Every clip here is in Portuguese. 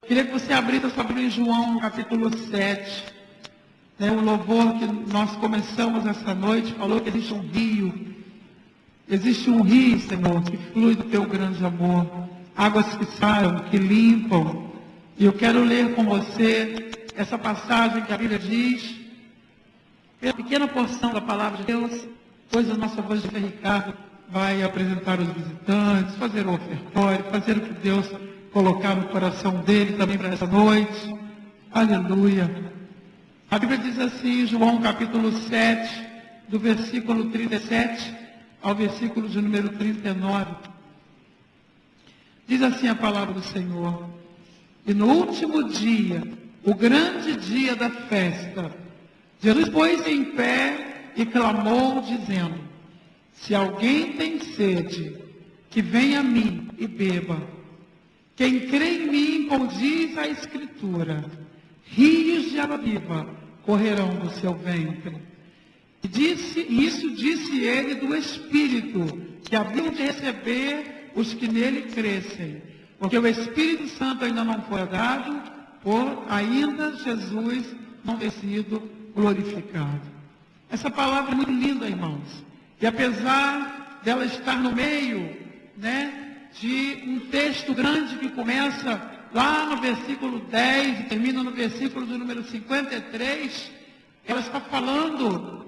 Queria que você abrisse a sua Bíblia em João, capítulo 7. O louvor que nós começamos essa noite falou que existe um rio. Existe um rio, Senhor, que flui do teu grande amor. Águas que saram, que limpam. E eu quero ler com você essa passagem que a Bíblia diz. Uma pequena porção da palavra de Deus. Depois o nosso evangelista Ricardo vai apresentar os visitantes, fazer o ofertório, fazer o que Deus colocar no coração dele também para essa noite. Aleluia. A Bíblia diz assim, João capítulo 7, do versículo 37 ao versículo de número 39. Diz assim a palavra do Senhor: E no último dia, o grande dia da festa, Jesus pôs-se em pé e clamou, dizendo: Se alguém tem sede, que venha a mim e beba. Quem crê em mim, como diz a Escritura, rios de água viva correrão do seu ventre. E isso disse ele do Espírito, que haviam de receber os que nele crescem, porque o Espírito Santo ainda não foi dado, por ainda Jesus não ter sido glorificado. Essa palavra é muito linda, irmãos. E apesar dela estar no meio, de um texto grande que começa lá no versículo 10 e termina no versículo de número 53, ela está falando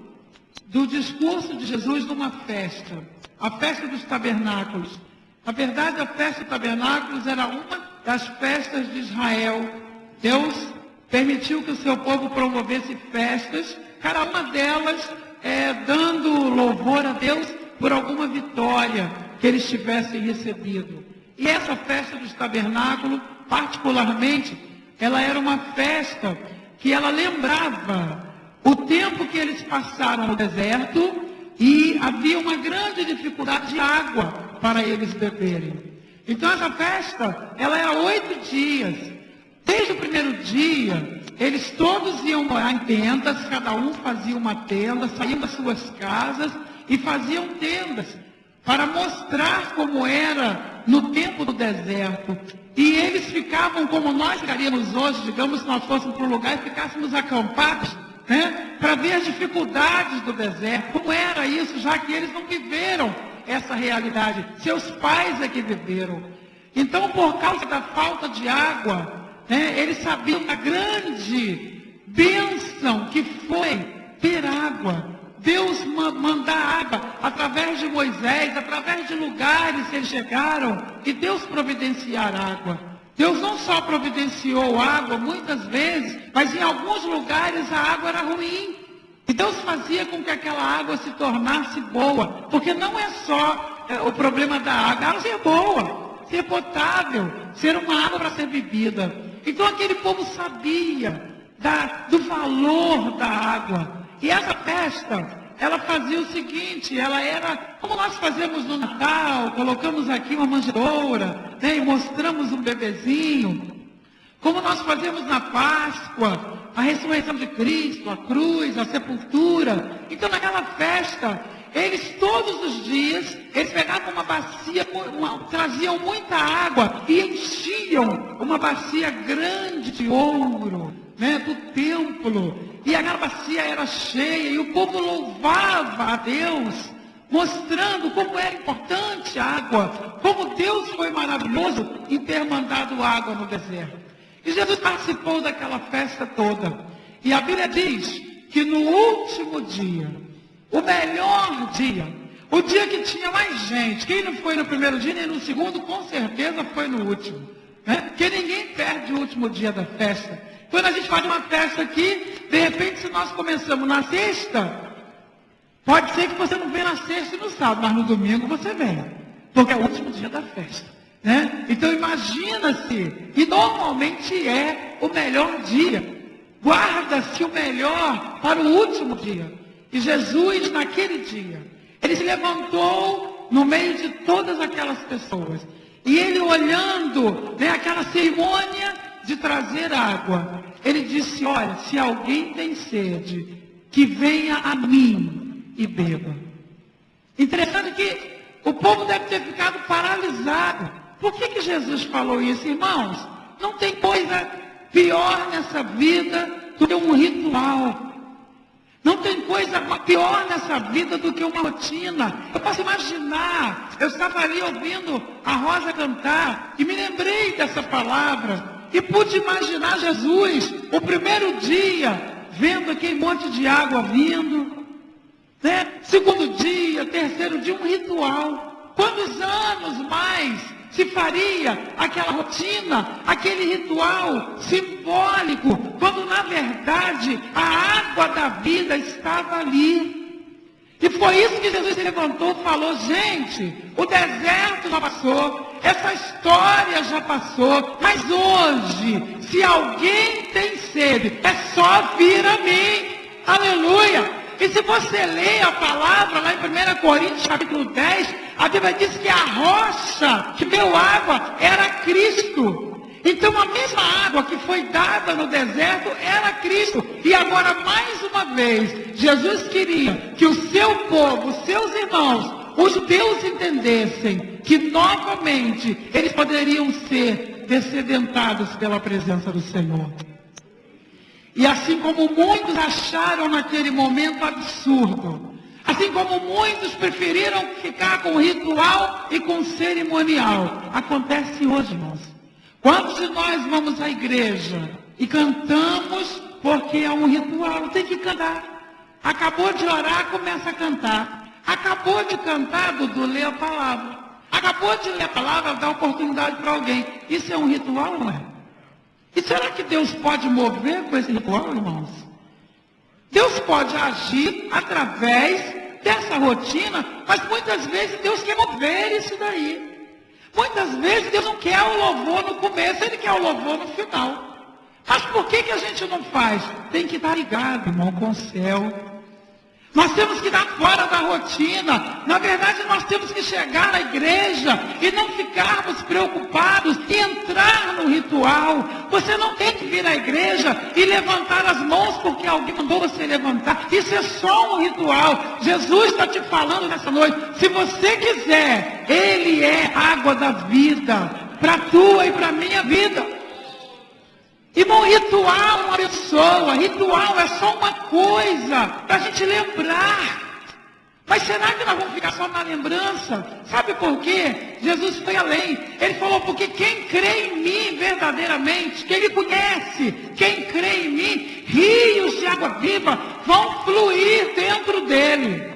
do discurso de Jesus numa festa, a festa dos tabernáculos. Na verdade, a festa dos tabernáculos era uma das festas de Israel. Deus permitiu que o seu povo promovesse festas, cada uma delas dando louvor a Deus por alguma vitória que eles tivessem recebido. E essa festa dos tabernáculos, particularmente, ela era uma festa que ela lembrava o tempo que eles passaram no deserto e havia uma grande dificuldade de água para eles beberem. Então essa festa, ela era 8 dias. Desde o primeiro dia, eles todos iam morar em tendas, cada um fazia uma tenda, saíam das suas casas e faziam tendas para mostrar como era no tempo do deserto. E eles ficavam como nós ficaríamos hoje, digamos, se nós fôssemos para um lugar e ficássemos acampados, para ver as dificuldades do deserto, como era isso, já que eles não viveram essa realidade, seus pais é que viveram. Então, por causa da falta de água, eles sabiam da grande bênção que foi ter água. Deus mandar água através de Moisés, através de lugares que eles chegaram, e Deus providenciar água. Deus não só providenciou água muitas vezes, mas em alguns lugares a água era ruim. E Deus fazia com que aquela água se tornasse boa, porque não é só o problema da água, ela ser boa, ser potável, ser uma água para ser bebida. Então aquele povo sabia do valor da água. E essa festa, ela fazia o seguinte, ela era, como nós fazemos no Natal, colocamos aqui uma manjedoura, e mostramos um bebezinho, como nós fazemos na Páscoa, a ressurreição de Cristo, a cruz, a sepultura. Então naquela festa, eles todos os dias, eles pegavam uma bacia, traziam muita água e enchiam uma bacia grande de ouro, do templo. E aquela bacia era cheia e o povo louvava a Deus, mostrando como era importante a água, como Deus foi maravilhoso em ter mandado água no deserto. E Jesus participou daquela festa toda. E a Bíblia diz que no último dia, o melhor dia, o dia que tinha mais gente, quem não foi no primeiro dia nem no segundo, com certeza foi no último. Porque ninguém perde o último dia da festa. Quando a gente faz uma festa aqui, de repente, se nós começamos na sexta, pode ser que você não venha na sexta e no sábado, mas no domingo você vem, porque é o último dia da festa. Então imagina-se, e normalmente é o melhor dia, guarda-se o melhor para o último dia. E Jesus, naquele dia, ele se levantou no meio de todas aquelas pessoas, e ele olhando aquela cerimônia de trazer água, ele disse: olha, se alguém tem sede, que venha a mim e beba. Interessante que o povo deve ter ficado paralisado. Por que Jesus falou isso, irmãos? não tem coisa pior nessa vida do que um ritual. Não tem coisa pior nessa vida do que uma rotina. Eu posso imaginar, eu estava ali ouvindo a Rosa cantar e me lembrei dessa palavra e pude imaginar Jesus, o primeiro dia, vendo aquele monte de água vindo, né? Segundo dia, terceiro dia, um ritual. Quantos anos mais se faria aquela rotina, aquele ritual simbólico, quando na verdade a água da vida estava ali. E foi isso que Jesus se levantou e falou: gente, o deserto já passou, essa história já passou, mas hoje, se alguém tem sede, é só vir a mim. Aleluia! E se você ler a palavra lá em 1 Coríntios capítulo 10, a Bíblia diz que a rocha que deu água era Cristo. Então a mesma água que foi dada no deserto era Cristo. E agora, mais uma vez, Jesus queria que o seu povo, os seus irmãos, os judeus entendessem que novamente eles poderiam ser dessedentados pela presença do Senhor. E assim como muitos acharam naquele momento absurdo, assim como muitos preferiram ficar com ritual e com cerimonial, acontece hoje, irmãos. Quantos de nós vamos à igreja e cantamos porque é um ritual? Tem que cantar. Acabou de orar, começa a cantar. Acabou de cantar, Dudu, lê a palavra. Acabou de ler a palavra, dá oportunidade para alguém. Isso é um ritual, não é? E será que Deus pode mover com esse ritual, irmãos? Deus pode agir através dessa rotina, mas muitas vezes Deus quer mover isso daí. Muitas vezes Deus não quer o louvor no começo, Ele quer o louvor no final. Mas por que a gente não faz? Tem que estar ligado, irmão, com o céu. Nós temos que estar fora da rotina. Na verdade, nós temos que chegar na igreja e não ficarmos preocupados em entrar no ritual. Você não tem que vir à igreja e levantar as mãos porque alguém mandou você levantar. Isso é só um ritual. Jesus está te falando nessa noite. Se você quiser, Ele é água da vida para a tua e para a minha vida. Irmão, ritual não abençoa, ritual é só uma coisa para a gente lembrar. Mas será que nós vamos ficar só na lembrança? Sabe por quê? Jesus foi além. Ele falou, porque quem crê em mim verdadeiramente, quem me conhece, quem crê em mim, rios de água viva vão fluir dentro dele.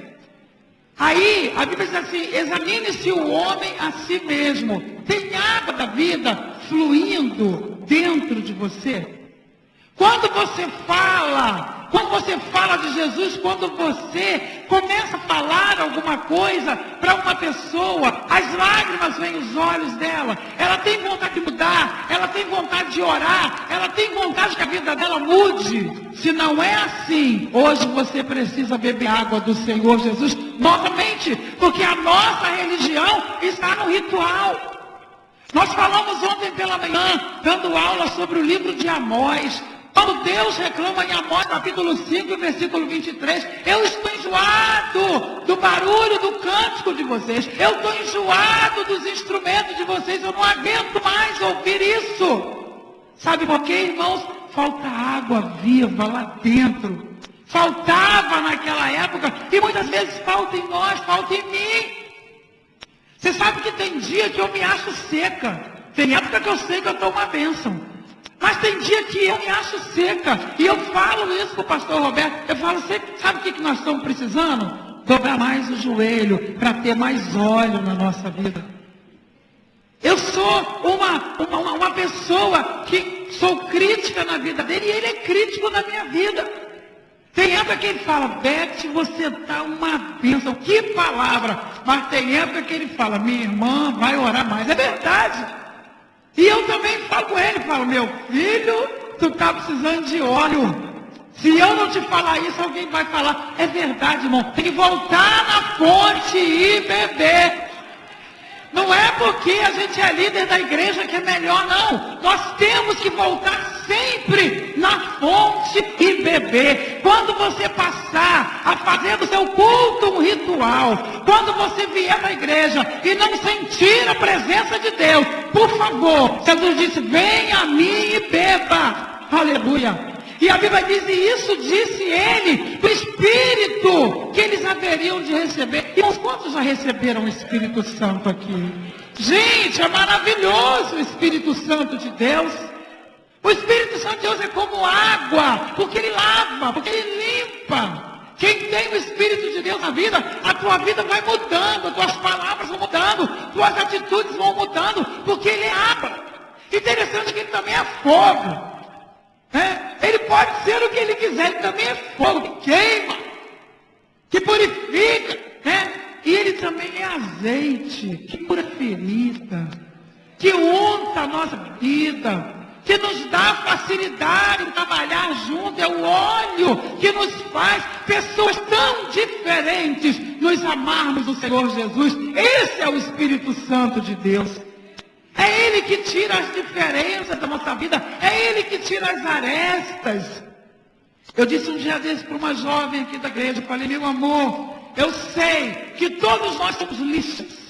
Aí, a Bíblia diz assim, examine-se o homem a si mesmo. Tem água da vida fluindo dentro de você. Quando você fala de Jesus, quando você começa a falar alguma coisa para uma pessoa, as lágrimas vêm aos olhos dela, ela tem vontade de mudar, ela tem vontade de orar, ela tem vontade que a vida dela mude. Se não é assim, hoje você precisa beber água do Senhor Jesus novamente, porque a nossa religião está no ritual. Nós falamos ontem pela manhã, dando aula sobre o livro de Amós. Quando Deus reclama em Amós, capítulo 5, versículo 23, eu estou enjoado do barulho do cântico de vocês. Eu estou enjoado dos instrumentos de vocês. Eu não aguento mais ouvir isso. Sabe por quê, irmãos? Falta água viva lá dentro. Faltava naquela época e muitas vezes falta em nós, falta em mim. Você sabe que tem dia que eu me acho seca. Tem época que eu sei que eu estou uma bênção. Mas tem dia que eu me acho seca. E eu falo isso com o pastor Roberto. Eu falo, sabe o que nós estamos precisando? Dobrar mais o joelho para ter mais óleo na nossa vida. Eu sou uma pessoa que sou crítica na vida dele e ele é crítico na minha vida. Tem época que ele fala, Beth, você está uma bênção. Que palavra! Mas tem época que ele fala, minha irmã vai orar mais. É verdade. E eu também falo com ele, falo, meu filho, tu está precisando de óleo. Se eu não te falar isso, alguém vai falar. É verdade, irmão. Tem que voltar na fonte e beber. Não é porque a gente é líder da igreja que é melhor, não. Nós temos que voltar sempre na fonte. fonte e beber. Quando você passar a fazer do seu culto um ritual, quando você vier na igreja e não sentir a presença de Deus, por favor, Jesus disse, venha a mim e beba. Aleluia. E a Bíblia diz, e isso disse ele, o Espírito que eles haveriam de receber. Irmãos, quantos já receberam o Espírito Santo aqui? Gente, é maravilhoso o Espírito Santo de Deus. O Espírito Santo de Deus é como água, porque ele lava, porque ele limpa. Quem tem o Espírito de Deus na vida, a tua vida vai mudando, as tuas palavras vão mudando, tuas atitudes vão mudando, porque ele é água. Interessante que ele também é fogo. Ele pode ser o que ele quiser, ele também é fogo, que queima, que purifica, e ele também é azeite, que cura ferida, que unta a nossa vida, que nos dá facilidade de trabalhar junto, é o óleo que nos faz pessoas tão diferentes nos amarmos do Senhor Jesus. Esse é o Espírito Santo de Deus. É Ele que tira as diferenças da nossa vida. É Ele que tira as arestas. Eu disse um dia desse para uma jovem aqui da igreja, eu falei, meu amor, eu sei que todos nós somos lixas.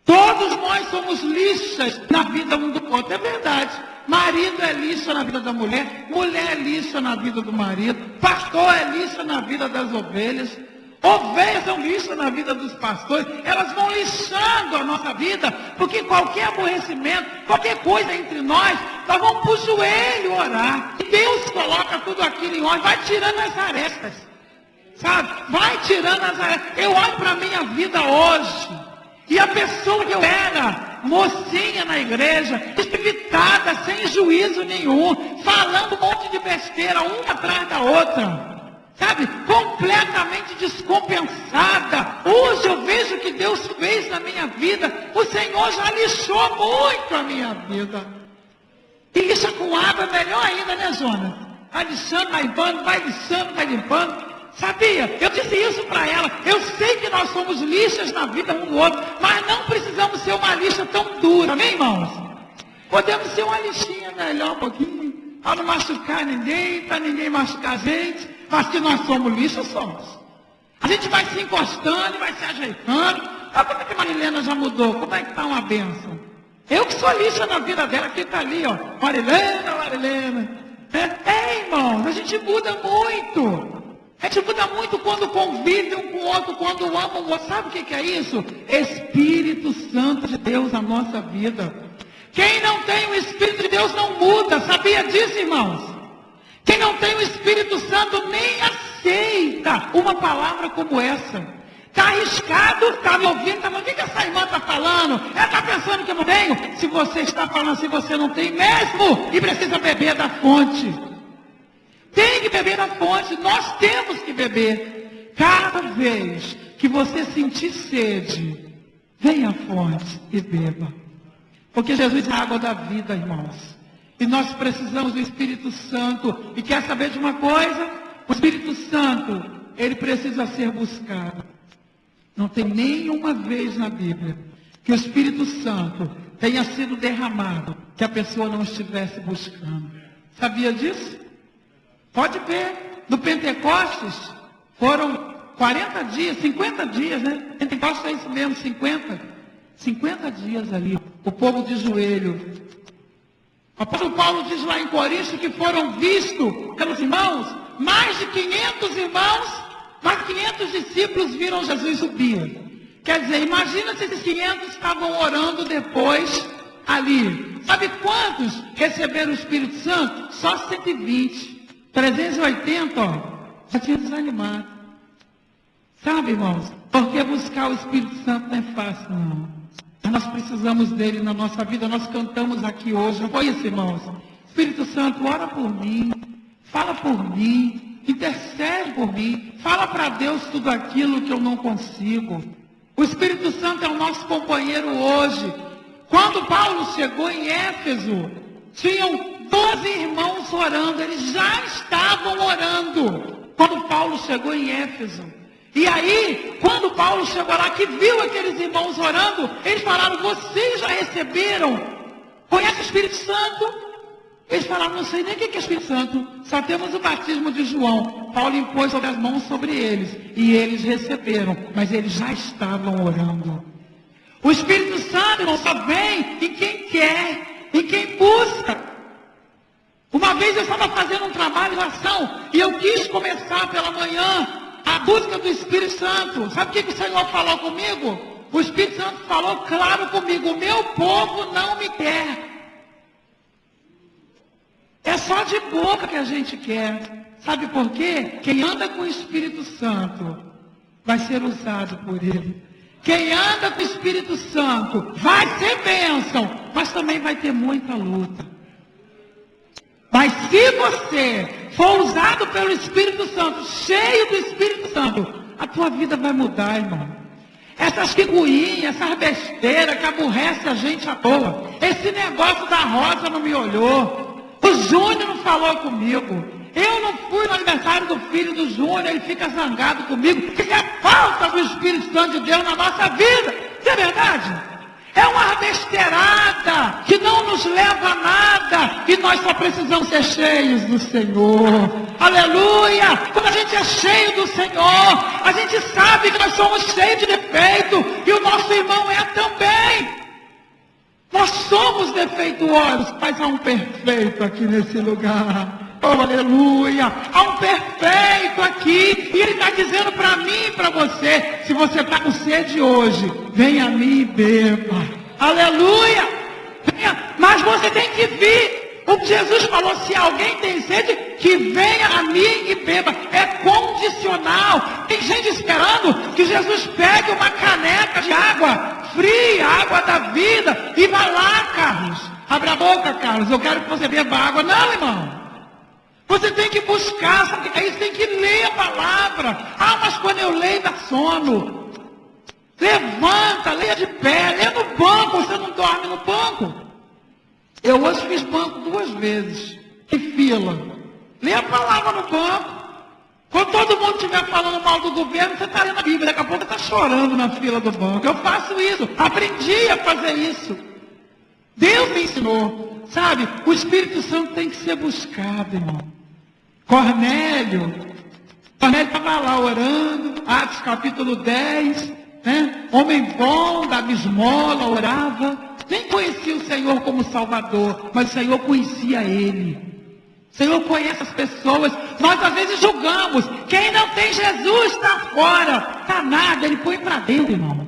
Todos nós somos lixas na vida um do outro. É verdade. Marido é lixa na vida da mulher, mulher é lixa na vida do marido, pastor é lixa na vida das ovelhas. Ovelhas são lixas na vida dos pastores, elas vão lixando a nossa vida, porque qualquer aborrecimento, qualquer coisa entre nós vamos para o joelho orar. E Deus coloca tudo aquilo em ordem, vai tirando as arestas, sabe? Vai tirando as arestas. Eu olho para a minha vida hoje, e a pessoa que eu era, mocinha na igreja, evitada, sem juízo nenhum, falando um monte de besteira, uma atrás da outra. Sabe, completamente descompensada. Hoje eu vejo o que Deus fez na minha vida. O Senhor já lixou muito a minha vida. E lixa com água é melhor ainda, né, Jonas? Vai lixando, vai limpando, vai lixando, vai limpando. Sabia? Eu disse isso para ela. Eu sei que nós somos lixas na vida um do outro, mas não precisamos ser uma lixa tão dura, amém, irmãos? Podemos ser uma lixinha melhor um pouquinho, para não machucar ninguém, para ninguém machucar a gente. Mas que nós somos lixos, somos. A gente vai se encostando, vai se ajeitando. Ah, como é que a Marilena já mudou? Como é que está uma bênção? Eu que sou lixa na vida dela, que está ali, ó. Marilena. Irmãos, a gente muda muito. A gente muda muito quando convive um com o outro, quando ama o outro. Sabe o que é isso? Espírito Santo de Deus na nossa vida. Quem não tem o Espírito de Deus não muda. Sabia disso, irmãos? Quem não tem o Espírito Santo nem aceita uma palavra como essa. Está arriscado, está me ouvindo, está falando, o que essa irmã está falando? Ela está pensando que eu não tenho? Se você está falando assim, você não tem mesmo e precisa beber da fonte. Tem que beber da fonte, nós temos que beber. Cada vez que você sentir sede, venha à fonte e beba. Porque Jesus é a água da vida, irmãos. E nós precisamos do Espírito Santo. E quer saber de uma coisa? O Espírito Santo, ele precisa ser buscado. Não tem nenhuma vez na Bíblia que o Espírito Santo tenha sido derramado que a pessoa não estivesse buscando. Sabia disso? Pode ver. No Pentecostes, foram 40 dias, 50 dias, né? Pentecostes é isso mesmo, 50 dias ali. O povo de joelho. O apóstolo Paulo diz lá em Corinto que foram vistos pelos irmãos, mais de 500 irmãos, mais de 500 discípulos viram Jesus subir. Quer dizer, imagina se esses 500 estavam orando depois ali. Sabe quantos receberam o Espírito Santo? Só 120. 380, ó, já tinha desanimado. Sabe, irmãos? Porque buscar o Espírito Santo não é fácil, não. Nós precisamos dele na nossa vida. Nós cantamos aqui hoje, não foi isso, irmãos? Espírito Santo, ora por mim, fala por mim, intercede por mim, fala para Deus tudo aquilo que eu não consigo. O Espírito Santo é o nosso companheiro hoje. Quando Paulo chegou em Éfeso, tinham 12 irmãos orando, eles já estavam orando quando Paulo chegou em Éfeso. E aí, quando Paulo chegou lá, que viu aqueles irmãos orando, eles falaram, vocês já receberam? Conhece o Espírito Santo? Eles falaram, não sei nem o que é Espírito Santo, só temos o batismo de João. Paulo impôs as mãos sobre eles, e eles receberam, mas eles já estavam orando. O Espírito Santo, irmão, só vem em quem quer, em quem busca. Uma vez eu estava fazendo um trabalho de oração, e eu quis começar pela manhã a busca do Espírito Santo. Sabe o que o Senhor falou comigo? O Espírito Santo falou claro comigo, o meu povo não me quer. É só de boca que a gente quer. Sabe por quê? Quem anda com o Espírito Santo vai ser usado por ele. Quem anda com o Espírito Santo vai ser bênção, mas também vai ter muita luta. Mas se você for usado pelo Espírito Santo, cheio do Espírito Santo, a tua vida vai mudar, irmão. Essas figurinhas, essas besteiras que aborrecem a gente à toa. Esse negócio da Rosa não me olhou. O Júnior não falou comigo. Eu não fui no aniversário do filho do Júnior, ele fica zangado comigo. Isso é falta do Espírito Santo de Deus na nossa vida. Não é verdade? É uma besteirada que não nos leva a nada. E nós só precisamos ser cheios do Senhor. Aleluia! Quando a gente é cheio do Senhor, a gente sabe que nós somos cheios de defeito. E o nosso irmão é também. Nós somos defeituosos, mas há um perfeito aqui nesse lugar. Oh, aleluia! Há um perfeito aqui. E ele está dizendo para mim e para você, se você está com sede hoje, venha a mim e beba. Aleluia! Venha. Mas você tem que vir. O que Jesus falou, se alguém tem sede, que venha a mim e beba. É condicional. Tem gente esperando que Jesus pegue uma caneca de água fria, água da vida, e vai lá, Carlos. Abre a boca, Carlos. Eu quero que você beba água. Não, irmão. Você tem que buscar, sabe o que é isso? Tem que ler a palavra. Ah, mas quando eu leio dá sono. Levanta, leia de pé, leia no banco, você não dorme no banco. Eu hoje fiz banco 2 vezes, em fila. Lê a palavra no banco. Quando todo mundo estiver falando mal do governo, você está lendo a Bíblia, daqui a pouco está chorando na fila do banco. Eu faço isso, aprendi a fazer isso. Deus me ensinou, sabe? O Espírito Santo tem que ser buscado, irmão. Cornélio estava lá orando, Atos capítulo 10, né? Homem bom, dava esmola, orava, nem conhecia o Senhor como Salvador, mas o Senhor conhecia ele. O Senhor conhece as pessoas. Nós às vezes julgamos. Quem não tem Jesus está fora. Está nada, ele põe para dentro, irmão.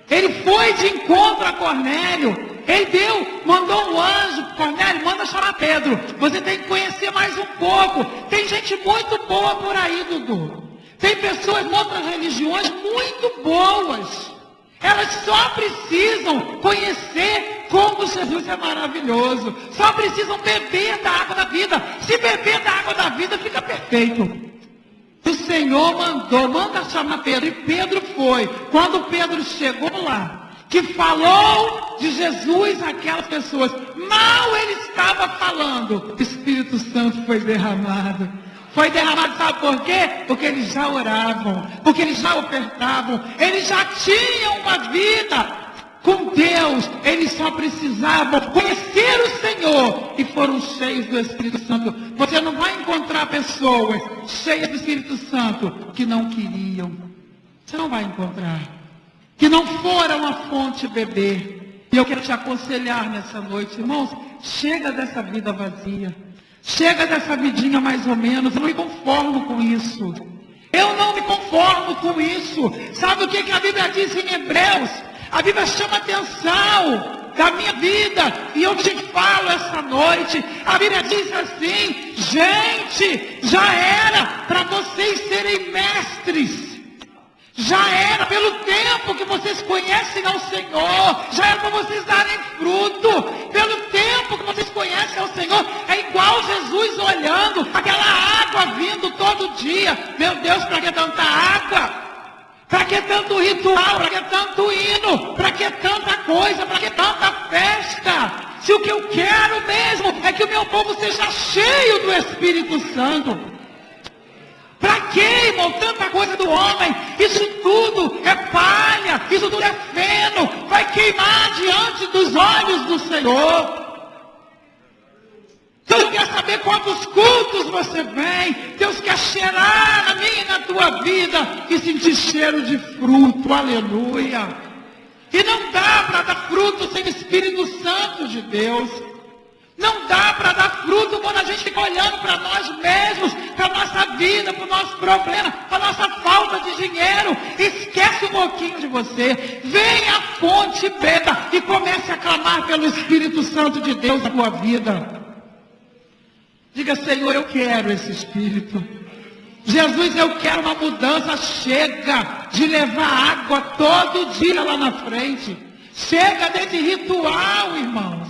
Ele foi de encontro a Cornélio. Ele mandou um anjo, Cornélio, manda chamar Pedro. Você tem que conhecer mais um pouco. Tem gente muito boa por aí, Dudu. Tem pessoas em outras religiões muito boas. Elas só precisam conhecer como Jesus é maravilhoso. Só precisam beber da água da vida. Se beber da água da vida, fica perfeito. O Senhor manda chamar Pedro. E Pedro foi. Quando Pedro chegou lá, que falou de Jesus àquelas pessoas, mal ele estava falando, o Espírito Santo foi derramado. Foi derramado, sabe por quê? Porque eles já oravam, porque eles já ofertavam, eles já tinham uma vida com Deus, eles só precisavam conhecer o Senhor e foram cheios do Espírito Santo. Você não vai encontrar pessoas cheias do Espírito Santo que não queriam. Você não vai encontrar. Que não foram à fonte beber. E eu quero te aconselhar nessa noite, irmãos, chega dessa vida vazia. Chega dessa vidinha mais ou menos, eu não me conformo com isso. Eu não me conformo com isso. Sabe o que a Bíblia diz em Hebreus? A Bíblia chama atenção da minha vida. E eu te falo essa noite. A Bíblia diz assim: gente, já era para vocês serem mestres. Já era pelo tempo que vocês conhecem ao Senhor. Já era para vocês darem fruto. Pelo tempo que vocês conhecem ao Senhor. É igual Jesus olhando aquela água vindo todo dia. Meu Deus, para que tanta água? Para que tanto ritual? Para que tanto hino? Para que tanta coisa? Para que tanta festa? Se o que eu quero mesmo é que o meu povo seja cheio do Espírito Santo. Para que, irmão, tanta coisa do homem? Isso tudo é palha, isso tudo é feno, vai queimar diante dos olhos do Senhor. saber quantos cultos você vem. Deus quer cheirar na minha e na tua vida e sentir cheiro de fruto. Aleluia. E não dá para dar fruto sem o Espírito Santo de Deus. Não dá para dar fruto quando a gente fica olhando para nós mesmos, para a nossa vida, para o nosso problema, para a nossa falta de dinheiro. Esquece um pouquinho de você. Venha à fonte, beba e comece a clamar pelo Espírito Santo de Deus na tua vida. Diga, Senhor, eu quero esse Espírito. Jesus, eu quero uma mudança. Chega de levar água todo dia lá na frente. Chega desse ritual, irmãos.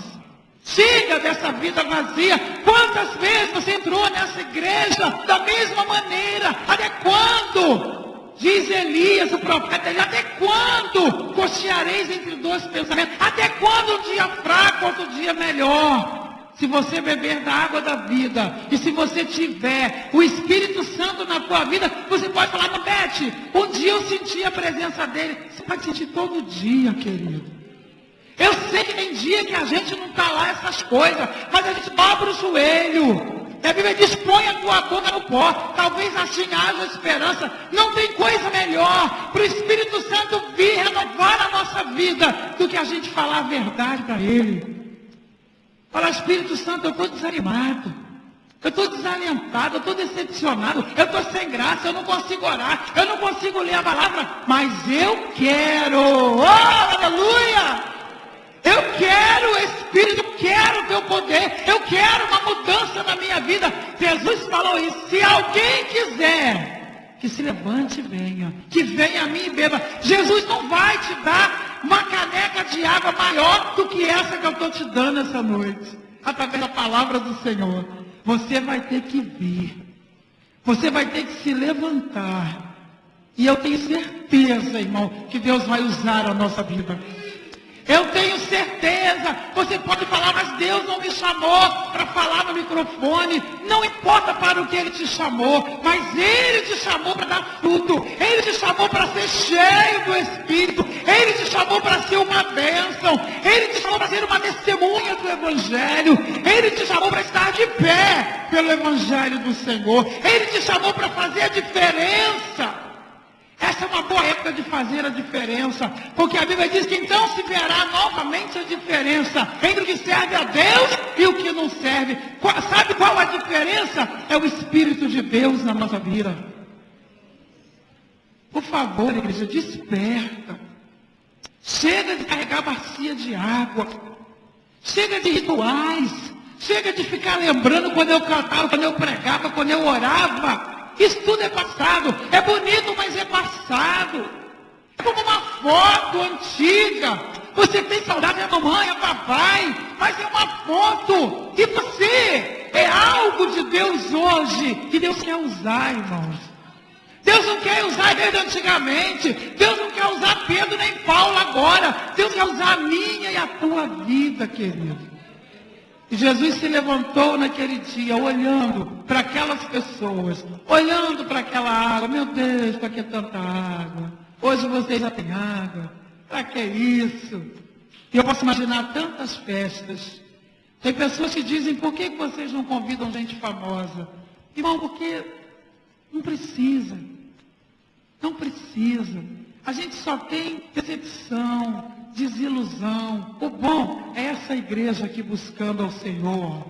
Chega dessa vida vazia. Quantas vezes você entrou nessa igreja da mesma maneira? Até quando? Diz Elias, o profeta, até quando cocheareis entre dois pensamentos? Até quando um dia fraco, outro dia melhor? Se você beber da água da vida, e se você tiver o Espírito Santo na tua vida, você pode falar, não, Beth, um dia eu senti a presença dele. Você pode sentir todo dia, querido. Eu sei que tem dia que a gente não está lá essas coisas, mas a gente dobra o joelho. E a Bíblia diz, põe a tua boca no pó. Talvez assim haja esperança. Não tem coisa melhor para o Espírito Santo vir renovar a nossa vida do que a gente falar a verdade para ele. Falar, Espírito Santo, eu estou desanimado. Eu estou desalentado, eu estou decepcionado, eu estou sem graça, eu não consigo orar, eu não consigo ler a palavra, mas eu quero. Oh, aleluia! Eu quero, Espírito, eu quero o teu poder, eu quero uma mudança na minha vida. Jesus falou isso, se alguém quiser, que se levante e venha, que venha a mim e beba. Jesus não vai te dar uma caneca de água maior do que essa que eu estou te dando essa noite, através da palavra do Senhor. Você vai ter que vir, você vai ter que se levantar, e eu tenho certeza, irmão, que Deus vai usar a nossa vida. Eu tenho certeza. Você pode falar, mas Deus não me chamou para falar no microfone. Não importa para o que Ele te chamou, mas Ele te chamou para dar fruto. Ele te chamou para ser cheio do Espírito. Ele te chamou para ser uma bênção. Ele te chamou para ser uma testemunha do Evangelho. Ele te chamou para estar de pé pelo Evangelho do Senhor. Ele te chamou para fazer a diferença. Essa é uma boa época de fazer a diferença, porque a Bíblia diz que então se verá novamente a diferença entre o que serve a Deus e o que não serve. Sabe qual a diferença? É o Espírito de Deus na nossa vida. Por favor, igreja, desperta. Chega de carregar bacia de água. Chega de rituais. Chega de ficar lembrando quando eu cantava, quando eu pregava, quando eu orava. Isso tudo é passado. É bonito, mas é passado. É como uma foto antiga. Você tem saudade da mamãe, a papai, mas é uma foto. E você é algo de Deus hoje, que Deus quer usar, irmãos. Deus não quer usar desde antigamente. Deus não quer usar Pedro nem Paulo agora. Deus quer usar a minha e a tua vida, querido. E Jesus se levantou naquele dia, olhando para aquelas pessoas, olhando para aquela água. Meu Deus, para que tanta água? Hoje vocês já têm água. Para que isso? E eu posso imaginar tantas festas. Tem pessoas que dizem, por que vocês não convidam gente famosa? Irmão, porque não precisa. Não precisa. A gente só tem decepção, desilusão. O bom é essa igreja aqui buscando ao Senhor.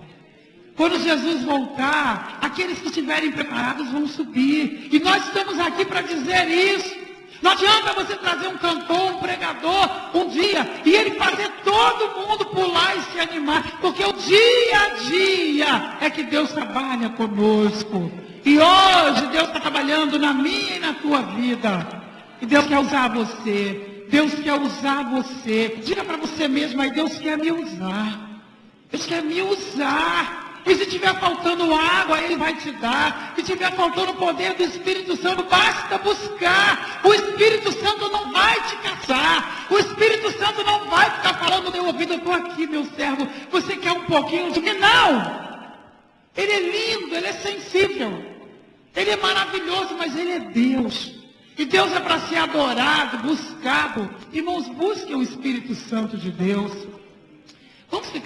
Quando Jesus voltar, aqueles que estiverem preparados vão subir. E nós estamos aqui para dizer isso. Não adianta você trazer um cantor, um pregador, um dia, e ele fazer todo mundo pular e se animar. Porque o dia a dia é que Deus trabalha conosco. E hoje Deus está trabalhando na minha e na tua vida. E Deus quer usar você. Deus quer usar você. Diga para você mesmo, aí Deus quer me usar. Deus quer me usar. E se estiver faltando água, Ele vai te dar. Se estiver faltando o poder do Espírito Santo, basta buscar. O Espírito Santo não vai te caçar. O Espírito Santo não vai ficar falando no teu ouvido, eu estou aqui, meu servo. Você quer um pouquinho de mim? Não. Ele é lindo, Ele é sensível. Ele é maravilhoso, mas Ele é Deus. E Deus é para ser adorado, buscado. Irmãos, busquem o Espírito Santo de Deus. Vamos ficar